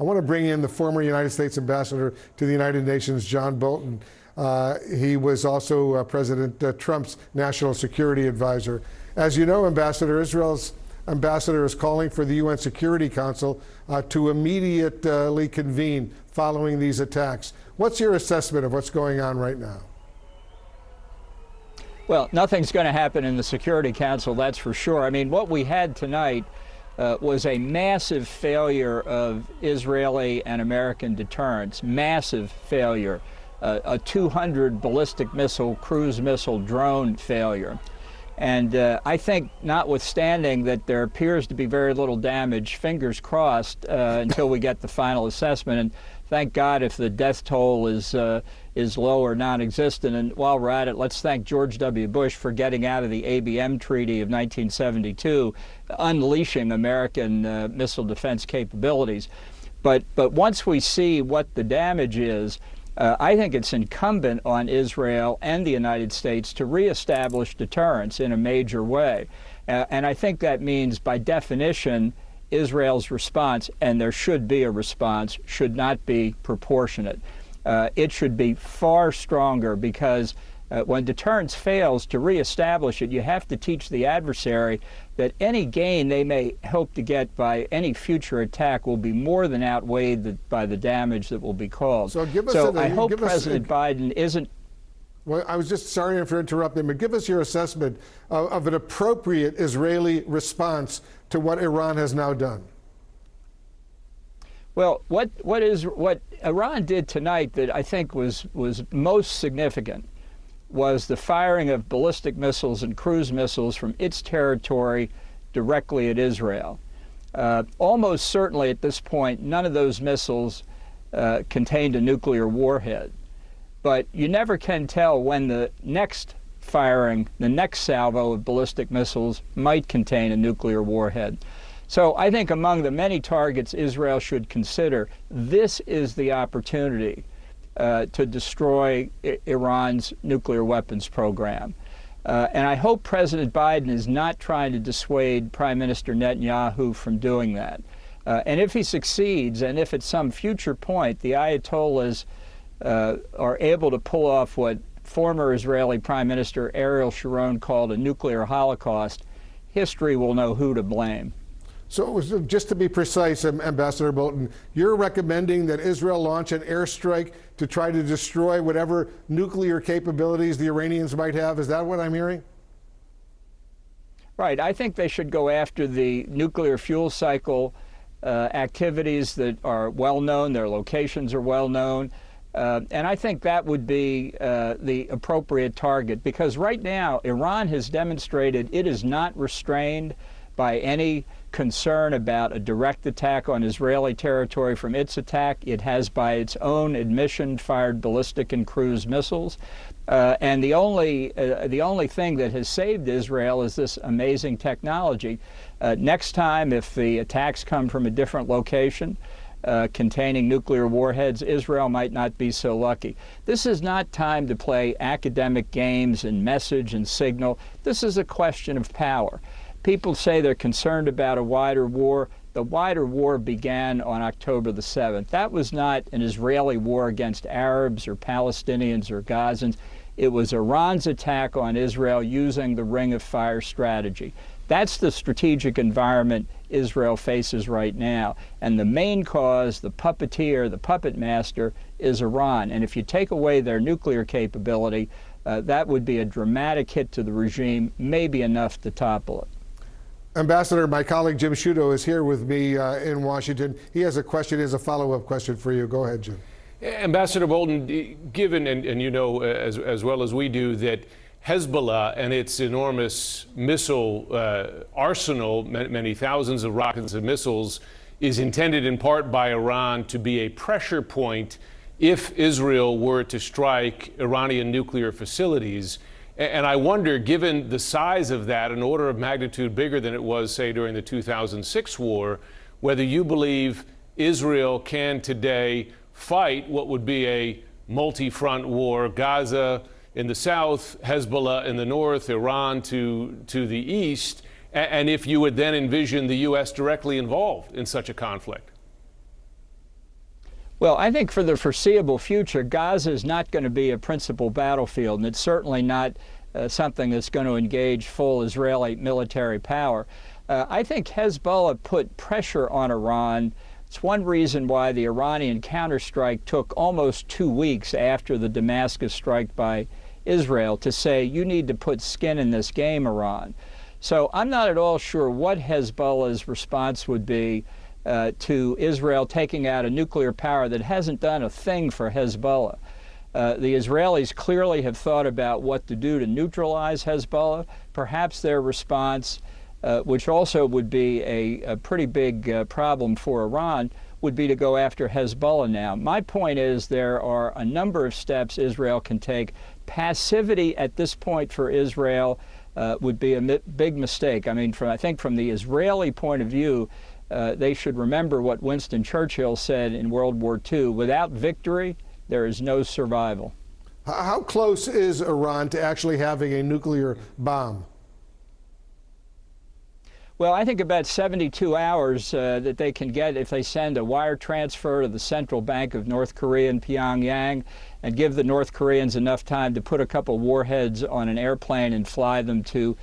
I want to bring in the former United States ambassador to the United Nations, John Bolton. He was also President Trump's national security advisor. As you know, Ambassador, Israel's ambassador is calling for the UN Security Council to immediately convene following these attacks. What's your assessment of what's going on right now? Well, nothing's going to happen in the Security Council, that's for sure. I mean, what we had tonight was a massive failure of Israeli and American deterrence, massive failure, a 200 ballistic missile, cruise missile, drone failure. And I think, notwithstanding that there appears to be very little damage, fingers crossed until we get the final assessment. And thank God if the death toll is low or non-existent. And while we're at it, let's thank George W. Bush for getting out of the ABM Treaty of 1972, unleashing American missile defense capabilities. But once we see what the damage is, I think it's incumbent on Israel and the United States to reestablish deterrence in a major way. And I think that means, by definition, Israel's response, and there should be a response, should not be proportionate. It should be far stronger, because when deterrence fails, to reestablish it, you have to teach the adversary that any gain they may hope to get by any future attack will be more than outweighed by the damage that will be caused. So I hope President Biden isn't... Well, I was just sorry for interrupting, but give us your assessment of an appropriate Israeli response to what Iran has now done. Well, what Iran did tonight that I think was most significant was the firing of ballistic missiles and cruise missiles from its territory directly at Israel. Almost certainly at this point, none of those missiles contained a nuclear warhead. But you never can tell when the next firing, the next salvo of ballistic missiles might contain a nuclear warhead. So I think among the many targets Israel should consider, this is the opportunity to destroy Iran's nuclear weapons program. And I hope President Biden is not trying to dissuade Prime Minister Netanyahu from doing that. And if he succeeds, and if at some future point the Ayatollahs are able to pull off what former Israeli Prime Minister Ariel Sharon called a nuclear holocaust, history will know who to blame. So just to be precise, Ambassador Bolton, you're recommending that Israel launch an airstrike to try to destroy whatever nuclear capabilities the Iranians might have. Is that what I'm hearing? Right. I think they should go after the nuclear fuel cycle activities that are well known. Their locations are well known. And I think that would be the appropriate target, because right now Iran has demonstrated it is not restrained by any concern about a direct attack on Israeli territory from its attack. It has, by its own admission, fired ballistic and cruise missiles. And the only thing that has saved Israel is this amazing technology. Next time, if the attacks come from a different location containing nuclear warheads, Israel might not be so lucky. This is not time to play academic games and message and signal. This is a question of power. People say they're concerned about a wider war. The wider war began on October the 7th. That was not an Israeli war against Arabs or Palestinians or Gazans. It was Iran's attack on Israel using the Ring of Fire strategy. That's the strategic environment Israel faces right now. And the main cause, the puppeteer, the puppet master, is Iran. And if you take away their nuclear capability, that would be a dramatic hit to the regime, maybe enough to topple it. Ambassador, my colleague Jim Sciutto is here with me in Washington. He has a question, he has a follow-up question for you. Go ahead, Jim. Ambassador Bolton, given, and you know as well as we do, that Hezbollah and its enormous missile arsenal, many thousands of rockets and missiles, is intended in part by Iran to be a pressure point if Israel were to strike Iranian nuclear facilities. And I wonder, given the size of that, an order of magnitude bigger than it was, say, during the 2006 war, whether you believe Israel can today fight what would be a multi-front war, Gaza in the south, Hezbollah in the north, Iran to the east, and if you would then envision the U.S. directly involved in such a conflict. Well, I think for the foreseeable future, Gaza is not going to be a principal battlefield, and it's certainly not something that's going to engage full Israeli military power. I think Hezbollah put pressure on Iran. It's one reason why the Iranian counterstrike took almost 2 weeks after the Damascus strike by Israel to say, you need to put skin in this game, Iran. So I'm not at all sure what Hezbollah's response would be to Israel taking out a nuclear power that hasn't done a thing for Hezbollah. The Israelis clearly have thought about what to do to neutralize Hezbollah. Perhaps their response, which also would be a pretty big problem for Iran, would be to go after Hezbollah now. My point is there are a number of steps Israel can take. Passivity at this point for Israel would be a big mistake. I mean, I think from the Israeli point of view, they should remember what Winston Churchill said in World War II, without victory, there is no survival. How close is Iran to actually having a nuclear bomb? Well, I think about 72 hours that they can get if they send a wire transfer to the central bank of North Korea in Pyongyang and give the North Koreans enough time to put a couple warheads on an airplane and fly them to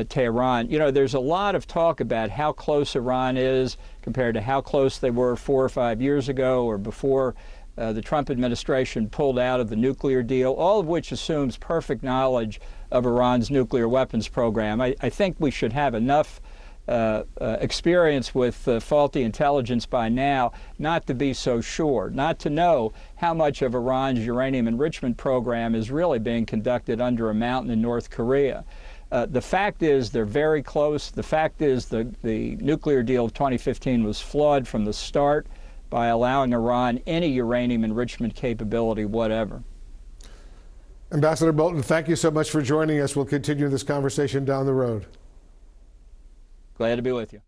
Tehran. You know, there's a lot of talk about how close Iran is compared to how close they were 4 or 5 years ago or before the Trump administration pulled out of the nuclear deal, all of which assumes perfect knowledge of Iran's nuclear weapons program. I think we should have enough experience with faulty intelligence by now not to be so sure, not to know how much of Iran's uranium enrichment program is really being conducted under a mountain in North Korea. The fact is they're very close. The fact is the nuclear deal of 2015 was flawed from the start by allowing Iran any uranium enrichment capability whatever. Ambassador Bolton, thank you so much for joining us. We'll continue this conversation down the road. Glad to be with you.